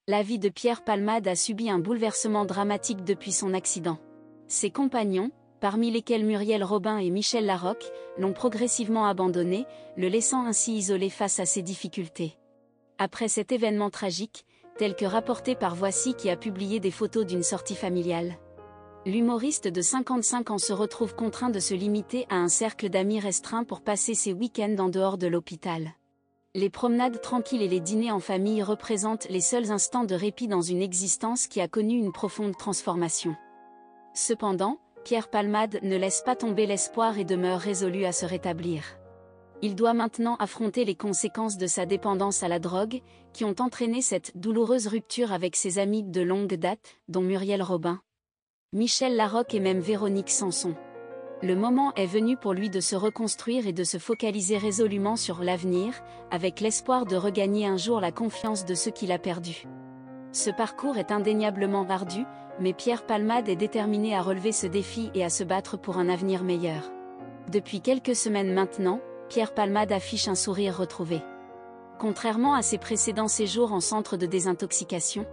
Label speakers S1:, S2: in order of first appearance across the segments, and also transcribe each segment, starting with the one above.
S1: La vie de Pierre Palmade a subi un bouleversement dramatique depuis son accident. Ses compagnons, parmi lesquels Muriel Robin et Michel Larocque, l'ont progressivement abandonné, le laissant ainsi isolé face à ses difficultés. Après cet événement tragique, tel que rapporté par Voici qui a publié des photos d'une sortie familiale, l'humoriste de 55 ans se retrouve contraint de se limiter à un cercle d'amis restreint pour passer ses week-ends en dehors de l'hôpital. Les promenades tranquilles et les dîners en famille représentent les seuls instants de répit dans une existence qui a connu une profonde transformation. Cependant, Pierre Palmade ne laisse pas tomber l'espoir et demeure résolu à se rétablir. Il doit maintenant affronter les conséquences de sa dépendance à la drogue, qui ont entraîné cette douloureuse rupture avec ses amis de longue date, dont Muriel Robin, Michel Larocque et même Véronique Sanson. Le moment est venu pour lui de se reconstruire et de se focaliser résolument sur l'avenir, avec l'espoir de regagner un jour la confiance de ceux qu'il a perdus. Ce parcours est indéniablement ardu, mais Pierre Palmade est déterminé à relever ce défi et à se battre pour un avenir meilleur. Depuis quelques semaines maintenant, Pierre Palmade affiche un sourire retrouvé. Contrairement à ses précédents séjours en centre de désintoxication,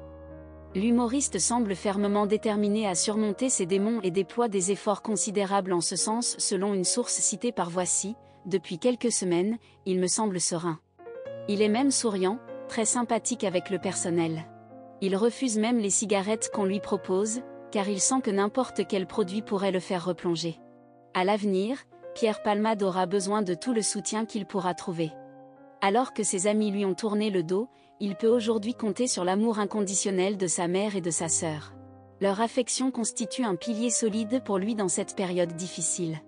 S1: l'humoriste semble fermement déterminé à surmonter ses démons et déploie des efforts considérables en ce sens selon une source citée par Voici. Depuis quelques semaines, il me semble serein. Il est même souriant, très sympathique avec le personnel. Il refuse même les cigarettes qu'on lui propose, car il sent que n'importe quel produit pourrait le faire replonger. À l'avenir, Pierre Palmade aura besoin de tout le soutien qu'il pourra trouver. Alors que ses amis lui ont tourné le dos, il peut aujourd'hui compter sur l'amour inconditionnel de sa mère et de sa sœur. Leur affection constitue un pilier solide pour lui dans cette période difficile.